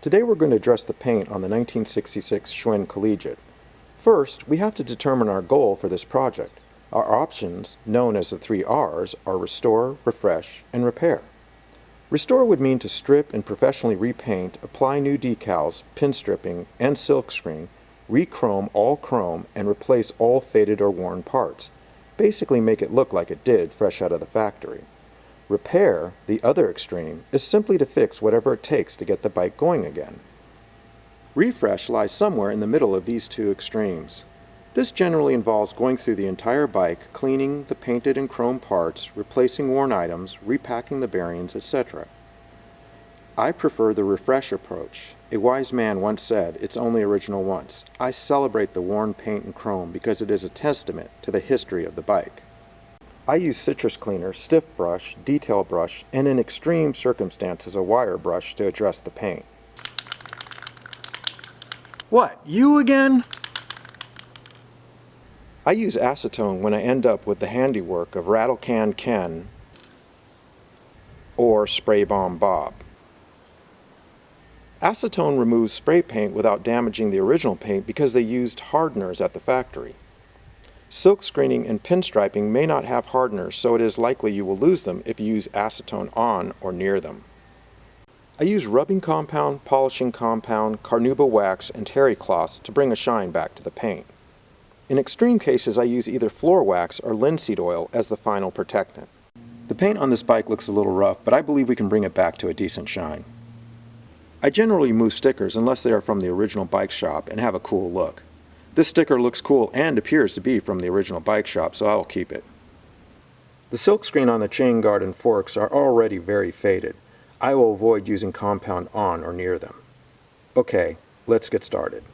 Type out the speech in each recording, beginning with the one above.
Today we're going to address the paint on the 1966 Schwinn Collegiate. First, we have to determine our goal for this project. Our options, known as the 3 R's, are restore, refresh, and repair. Restore would mean to strip and professionally repaint, apply new decals, pin stripping, and silkscreen, re-chrome all chrome, and replace all faded or worn parts. Basically make it look like it did fresh out of the factory. Repair, the other extreme, is simply to fix whatever it takes to get the bike going again. Refresh lies somewhere in the middle of these two extremes. This generally involves going through the entire bike, cleaning the painted and chrome parts, replacing worn items, repacking the bearings, etc. I prefer the refresh approach. A wise man once said, "It's only original once." I celebrate the worn paint and chrome because it is a testament to the history of the bike. I use citrus cleaner, stiff brush, detail brush, and in extreme circumstances a wire brush to address the paint. What, you again? I use acetone when I end up with the handiwork of Rattle Can Ken or Spray Bomb Bob. Acetone removes spray paint without damaging the original paint because they used hardeners at the factory. Silk screening and pinstriping may not have hardeners, so it is likely you will lose them if you use acetone on or near them. I use rubbing compound, polishing compound, carnauba wax, and terry cloths to bring a shine back to the paint. In extreme cases, I use either floor wax or linseed oil as the final protectant. The paint on this bike looks a little rough, but I believe we can bring it back to a decent shine. I generally remove stickers unless they are from the original bike shop and have a cool look. This sticker looks cool and appears to be from the original bike shop, so I will keep it. The silkscreen on the chain guard and forks are already very faded. I will avoid using compound on or near them. Okay, let's get started.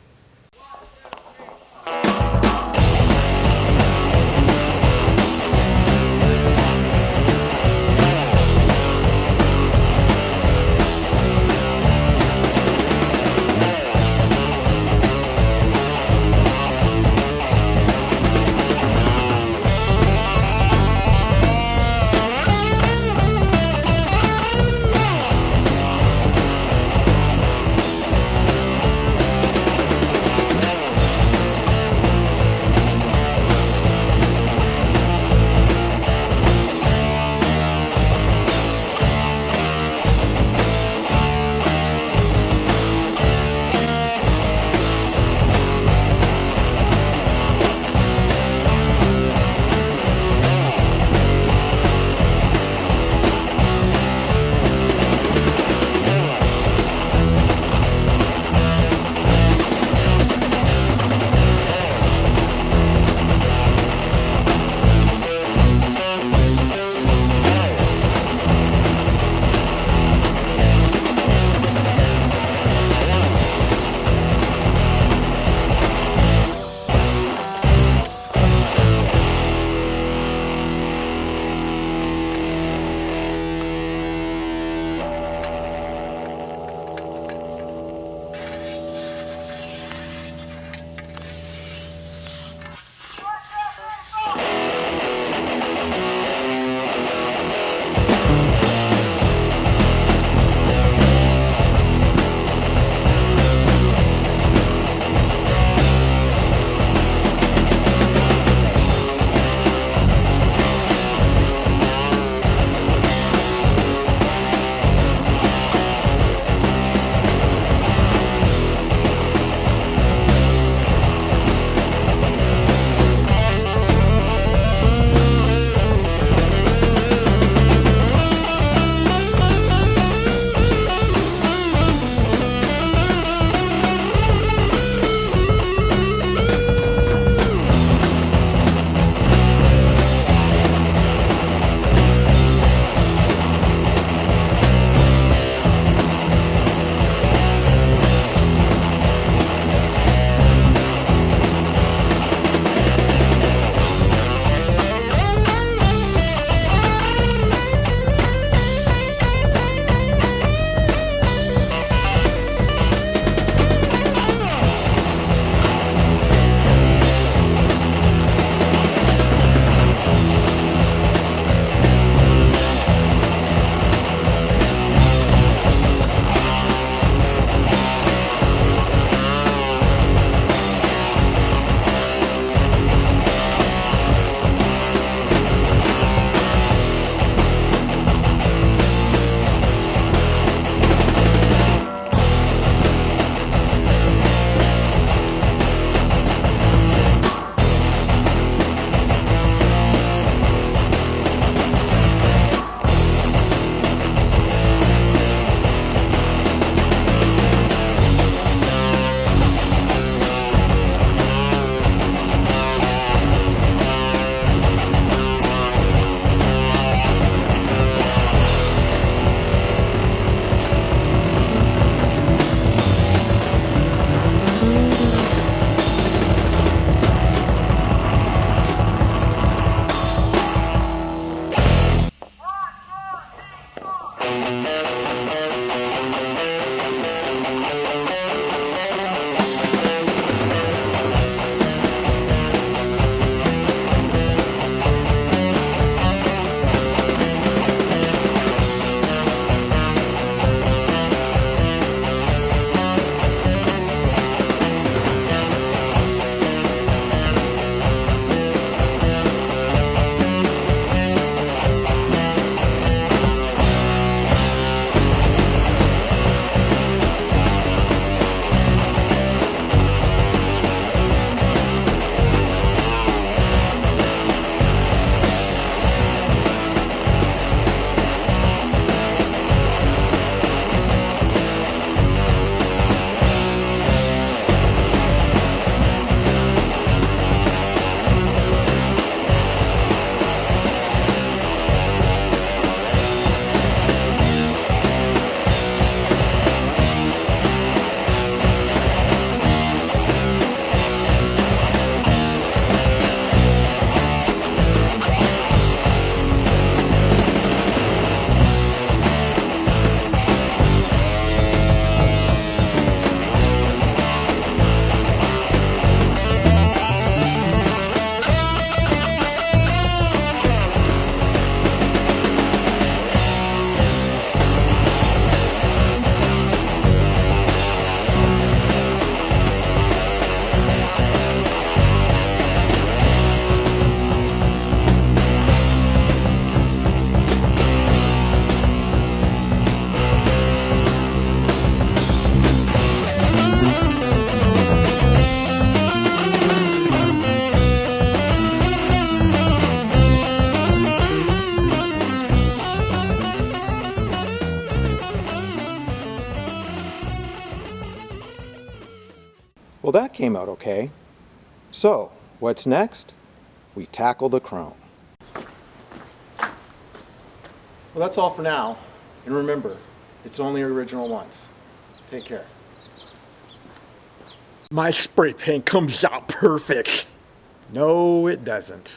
Well, that came out okay. So, what's next? We tackle the chrome. Well, that's all for now. And remember, it's only original once. Take care. My spray paint comes out perfect. No, it doesn't.